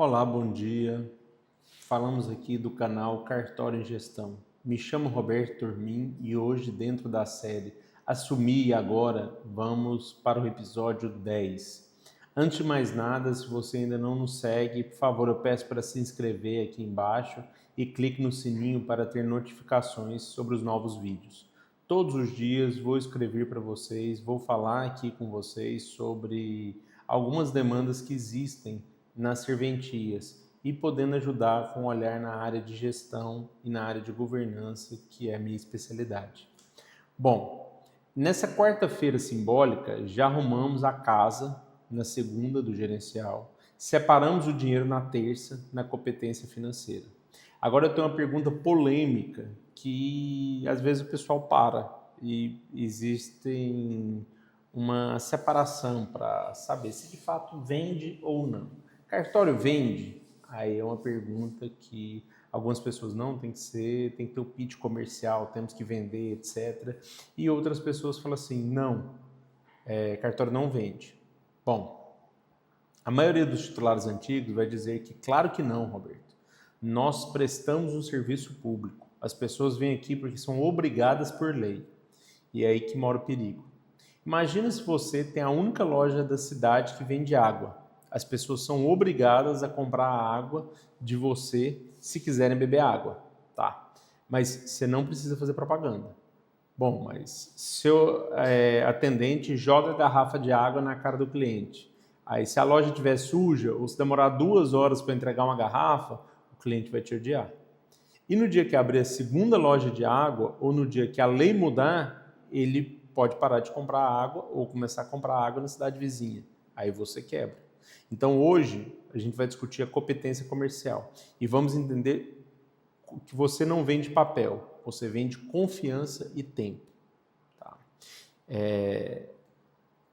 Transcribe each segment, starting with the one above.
Olá, bom dia. Falamos aqui do canal Cartório em Gestão. Me chamo Roberto Turmin e hoje, dentro da série Assumir e Agora, vamos para o episódio 10. Antes de mais nada, se você ainda não nos segue, por favor, eu peço para se inscrever aqui embaixo e clique no sininho para ter notificações sobre os novos vídeos. Todos os dias vou escrever para vocês, vou falar aqui com vocês sobre algumas demandas que existem nas serventias e podendo ajudar com um olhar na área de gestão e na área de governança, que é a minha especialidade. Bom, nessa quarta-feira simbólica, já arrumamos a casa na segunda do gerencial, separamos o dinheiro na terça, na competência financeira. Agora eu tenho uma pergunta polêmica que às vezes o pessoal para e existem uma separação para saber se de fato vende ou não. Cartório vende? Aí é uma pergunta que algumas pessoas não tem que ter o pitch comercial, temos que vender, etc. E outras pessoas falam assim, não, cartório não vende. Bom, a maioria dos titulares antigos vai dizer que claro que não, Roberto. Nós prestamos um serviço público. As pessoas vêm aqui porque são obrigadas por lei. E é aí que mora o perigo. Imagina se você tem a única loja da cidade que vende água. As pessoas são obrigadas a comprar a água de você se quiserem beber água, tá? Mas você não precisa fazer propaganda. Bom, mas seu atendente joga a garrafa de água na cara do cliente. Aí se a loja estiver suja ou se demorar 2 horas para entregar uma garrafa, o cliente vai te odiar. E no dia que abrir a segunda loja de água ou no dia que a lei mudar, ele pode parar de comprar água ou começar a comprar água na cidade vizinha. Aí você quebra. Então hoje a gente vai discutir a competência comercial e vamos entender que você não vende papel, você vende confiança e tempo. Tá?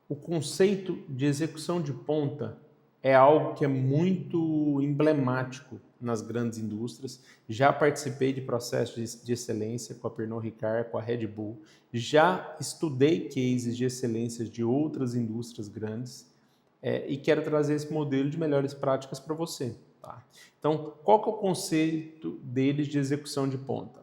O conceito de execução de ponta é algo que é muito emblemático nas grandes indústrias. Já participei de processos de excelência com a Pernod Ricard, com a Red Bull. Já estudei cases de excelência de outras indústrias grandes e quero trazer esse modelo de melhores práticas para você. Tá? Então, qual que é o conceito deles de execução de ponta?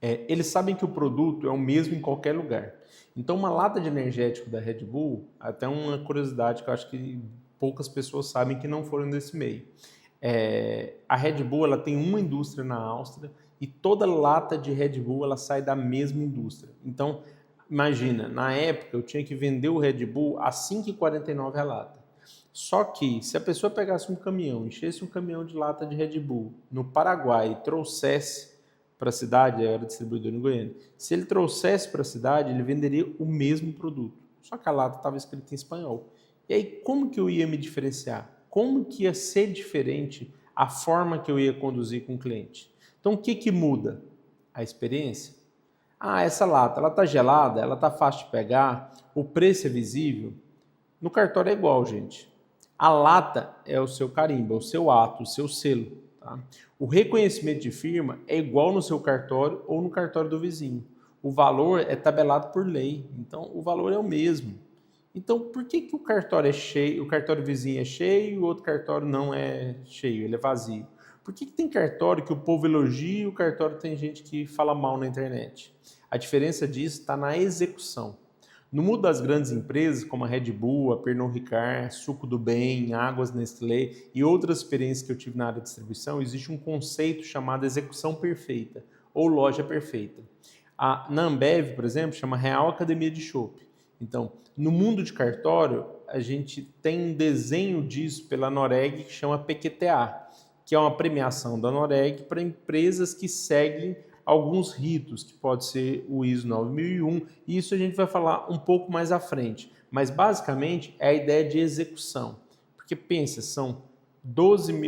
Eles sabem que o produto é o mesmo em qualquer lugar. Então, uma lata de energético da Red Bull, até uma curiosidade que eu acho que poucas pessoas sabem que não foram desse meio. A Red Bull ela tem uma indústria na Áustria e toda lata de Red Bull ela sai da mesma indústria. Então, imagina, na época eu tinha que vender o Red Bull a R$ 5,49 a lata. Só que se a pessoa pegasse um caminhão, enchesse um caminhão de lata de Red Bull no Paraguai e trouxesse para a cidade, era distribuidor em Goiânia, se ele trouxesse para a cidade, ele venderia o mesmo produto. Só que a lata estava escrita em espanhol. E aí, como que eu ia me diferenciar? Como que ia ser diferente a forma que eu ia conduzir com o cliente? Então, o que que muda? A experiência. Ah, essa lata, ela está gelada, ela está fácil de pegar, o preço é visível. No cartório é igual, gente. A lata é o seu carimbo, é o seu ato, o seu selo. Tá? O reconhecimento de firma é igual no seu cartório ou no cartório do vizinho. O valor é tabelado por lei, então o valor é o mesmo. Então, por que que o cartório é cheio, o cartório vizinho é cheio e o outro cartório não é cheio, ele é vazio? Por que que tem cartório que o povo elogia e o cartório tem gente que fala mal na internet? A diferença disso está na execução. No mundo das grandes empresas, como a Red Bull, a Pernod Ricard, Suco do Bem, Águas Nestlé e outras experiências que eu tive na área de distribuição, existe um conceito chamado execução perfeita ou loja perfeita. Na Ambev, por exemplo, chama Real Academia de Chopp. Então, no mundo de cartório, a gente tem um desenho disso pela Noreg que chama PQTA, que é uma premiação da Noreg para empresas que seguem alguns ritos, que pode ser o ISO 9001, e isso a gente vai falar um pouco mais à frente. Mas, basicamente, é a ideia de execução. Porque, pensa, são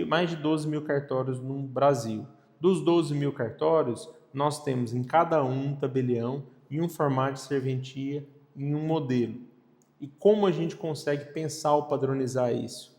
mais de 12 mil cartórios no Brasil. Dos 12 mil cartórios, nós temos em cada um tabelião, em um formato de serventia, em um modelo. E como a gente consegue pensar ou padronizar isso?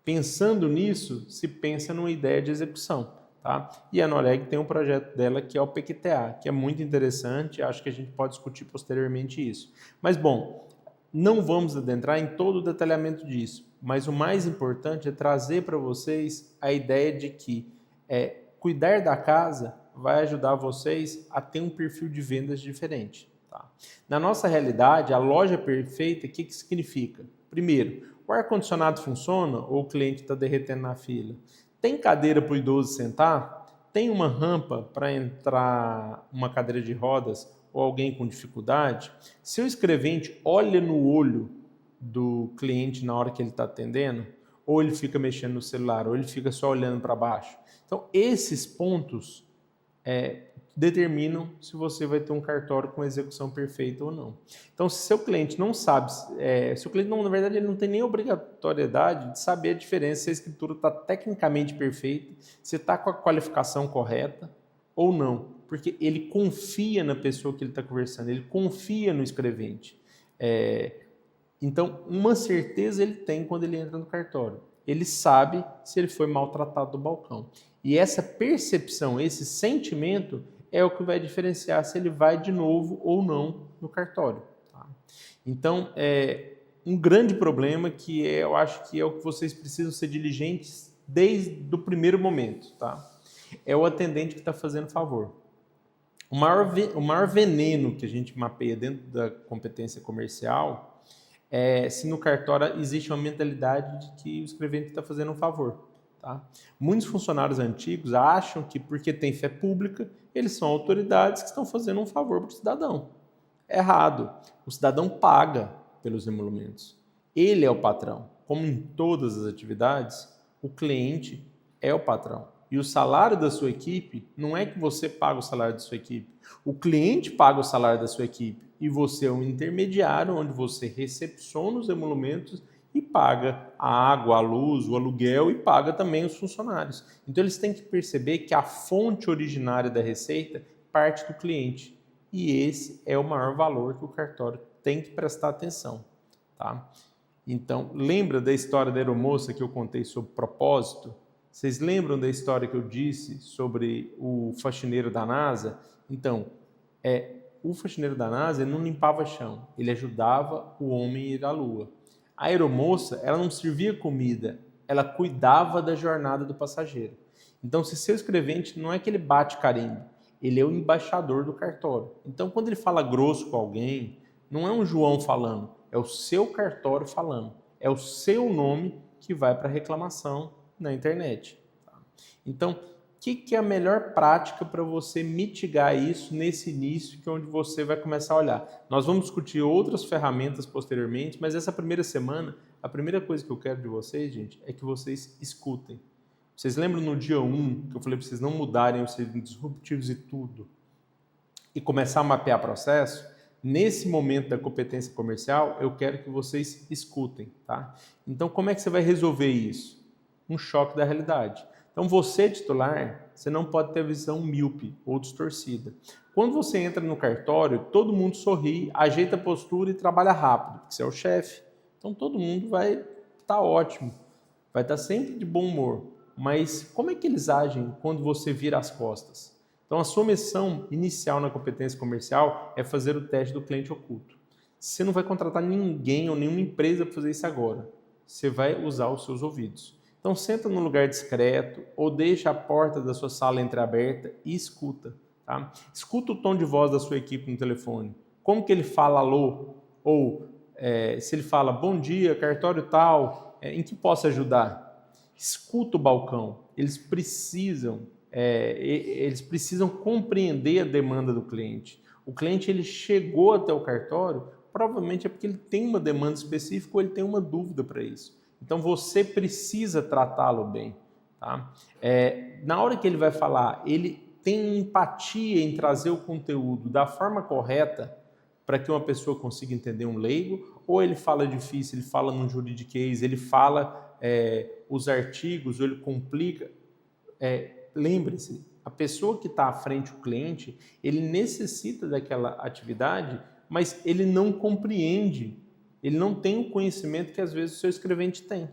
Pensando nisso, se pensa numa ideia de execução. Tá? E a Noreg tem um projeto dela que é o PQTA, que é muito interessante, acho que a gente pode discutir posteriormente isso. Mas, bom, Não vamos adentrar em todo o detalhamento disso, mas o mais importante é trazer para vocês a ideia de que cuidar da casa vai ajudar vocês a ter um perfil de vendas diferente. Tá? Na nossa realidade, a loja perfeita, o que significa? Primeiro, o ar-condicionado funciona ou o cliente está derretendo na fila? Tem cadeira para o idoso sentar? Tem uma rampa para entrar uma cadeira de rodas ou alguém com dificuldade? Se o escrevente olha no olho do cliente na hora que ele está atendendo, ou ele fica mexendo no celular, ou ele fica só olhando para baixo. Então, esses pontos determinam se você vai ter um cartório com execução perfeita ou não. Então, se seu cliente não sabe, se o cliente não, na verdade, ele não tem nem obrigatoriedade de saber a diferença se a escritura está tecnicamente perfeita, se está com a qualificação correta ou não, porque ele confia na pessoa que ele está conversando, ele confia no escrevente. Então, uma certeza ele tem quando ele entra no cartório. Ele sabe se ele foi maltratado do balcão. E essa percepção, esse sentimento é o que vai diferenciar se ele vai de novo ou não no cartório. Tá? Então, um grande problema que eu acho que é o que vocês precisam ser diligentes desde o primeiro momento. Tá? É o atendente que está fazendo favor. O maior veneno que a gente mapeia dentro da competência comercial se no cartório existe uma mentalidade de que o escrevente está fazendo um favor. Tá? Muitos funcionários antigos acham que porque tem fé pública, eles são autoridades que estão fazendo um favor para o cidadão. Errado. O cidadão paga pelos emolumentos. Ele é o patrão. Como em todas as atividades, o cliente é o patrão. E o salário da sua equipe não é que você paga o salário da sua equipe. O cliente paga o salário da sua equipe. E você é um intermediário onde você recepciona os emolumentos e paga a água, a luz, o aluguel e paga também os funcionários. Então eles têm que perceber que a fonte originária da receita parte do cliente. E esse é o maior valor que o cartório tem que prestar atenção. Tá? Então, lembra da história da aeromoça que eu contei sobre propósito? Vocês lembram da história que eu disse sobre o faxineiro da NASA? Então, o faxineiro da NASA não limpava chão, ele ajudava o homem a ir à Lua. A aeromoça, ela não servia comida, ela cuidava da jornada do passageiro. Então, se seu escrevente não é que ele bate carimbo, ele é o embaixador do cartório. Então, quando ele fala grosso com alguém, não é um João falando, é o seu cartório falando. É o seu nome que vai para a reclamação na internet. Tá? Então, o que é a melhor prática para você mitigar isso nesse início, que é onde você vai começar a olhar? Nós vamos discutir outras ferramentas posteriormente, mas essa primeira semana, a primeira coisa que eu quero de vocês, gente, é que vocês escutem. Vocês lembram no dia 1 que eu falei para vocês não mudarem, serem disruptivos e tudo, e começar a mapear processo? Nesse momento da competência comercial, eu quero que vocês escutem, tá? Então, como é que você vai resolver isso? Um choque da realidade. Então, você titular, você não pode ter visão míope ou distorcida. Quando você entra no cartório, todo mundo sorri, ajeita a postura e trabalha rápido, porque você é o chefe. Então, todo mundo vai estar ótimo, vai estar sempre de bom humor. Mas como é que eles agem quando você vira as costas? Então, a sua missão inicial na competência comercial é fazer o teste do cliente oculto. Você não vai contratar ninguém ou nenhuma empresa para fazer isso agora. Você vai usar os seus ouvidos. Então, senta num lugar discreto ou deixa a porta da sua sala entreaberta e escuta. Tá? Escuta o tom de voz da sua equipe no telefone. Como que ele fala alô? Ou se ele fala bom dia, cartório tal, em que posso ajudar? Escuta o balcão. Eles precisam compreender a demanda do cliente. O cliente ele chegou até o cartório, provavelmente é porque ele tem uma demanda específica ou ele tem uma dúvida para isso. Então você precisa tratá-lo bem. Tá? Na hora que ele vai falar, ele tem empatia em trazer o conteúdo da forma correta para que uma pessoa consiga entender um leigo, ou ele fala difícil, ele fala num juridiquês, ele fala os artigos, ou ele complica. Lembre-se, a pessoa que está à frente, o cliente, ele necessita daquela atividade, mas ele não compreende, ele não tem o conhecimento que às vezes o seu escrevente tem.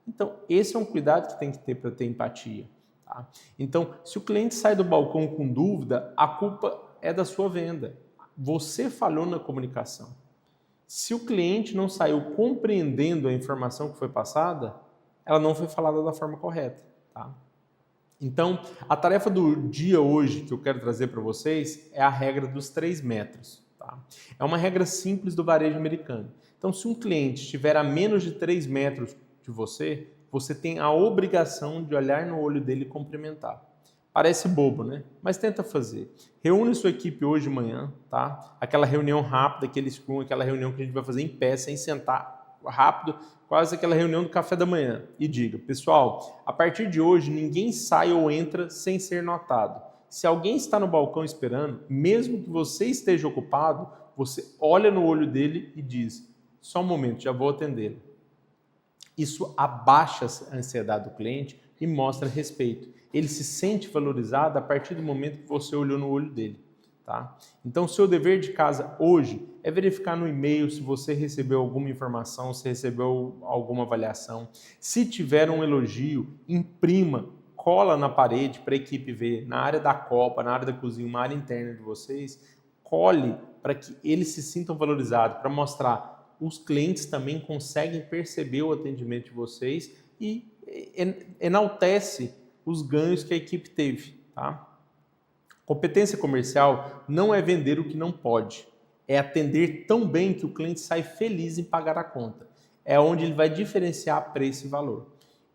Então, esse é um cuidado que tem que ter para ter empatia. Tá? Então, se o cliente sai do balcão com dúvida, a culpa é da sua venda. Você falhou na comunicação. Se o cliente não saiu compreendendo a informação que foi passada, ela não foi falada da forma correta, tá? Então, a tarefa do dia hoje que eu quero trazer para vocês é a regra dos 3 metros. Tá? É uma regra simples do varejo americano. Então, se um cliente estiver a menos de 3 metros de você, você tem a obrigação de olhar no olho dele e cumprimentar. Parece bobo, né? Mas tenta fazer. Reúne sua equipe hoje de manhã, tá? Aquela reunião rápida, aquele scrum, aquela reunião que a gente vai fazer em pé, sem sentar, rápido, quase aquela reunião do café da manhã. E diga, pessoal, a partir de hoje ninguém sai ou entra sem ser notado. Se alguém está no balcão esperando, mesmo que você esteja ocupado, você olha no olho dele e diz, só um momento, já vou atendê-lo. Isso abaixa a ansiedade do cliente e mostra respeito. Ele se sente valorizado a partir do momento que você olhou no olho dele. Tá? Então, seu dever de casa hoje é verificar no e-mail se você recebeu alguma informação, se recebeu alguma avaliação. Se tiver um elogio, imprima, cola na parede para a equipe ver, na área da copa, na área da cozinha, uma área interna de vocês, cole para que eles se sintam valorizados, para mostrar os clientes também conseguem perceber o atendimento de vocês e enaltece os ganhos que a equipe teve. Tá? Competência comercial não é vender o que não pode, é atender tão bem que o cliente sai feliz em pagar a conta. É onde ele vai diferenciar preço e valor.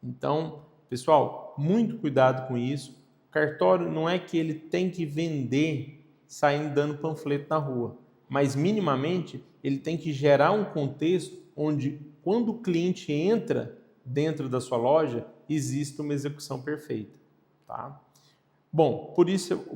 Então, pessoal, muito cuidado com isso. O cartório não é que ele tem que vender saindo dando panfleto na rua, mas minimamente ele tem que gerar um contexto onde, quando o cliente entra dentro da sua loja, existe uma execução perfeita. Tá? Bom,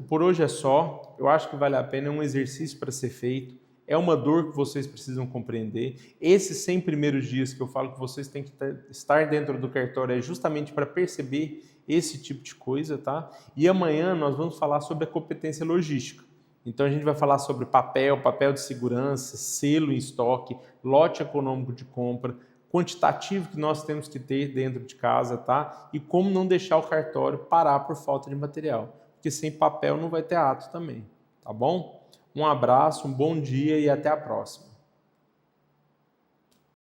por hoje é só. Eu acho que vale a pena, é um exercício para ser feito. É uma dor que vocês precisam compreender. Esses 100 primeiros dias que eu falo que vocês têm que estar dentro do cartório é justamente para perceber esse tipo de coisa, tá? E amanhã nós vamos falar sobre a competência logística. Então a gente vai falar sobre papel de segurança, selo em estoque, lote econômico de compra, quantitativo que nós temos que ter dentro de casa, tá? E como não deixar o cartório parar por falta de material, porque sem papel não vai ter ato também, tá bom? Um abraço, um bom dia e até a próxima.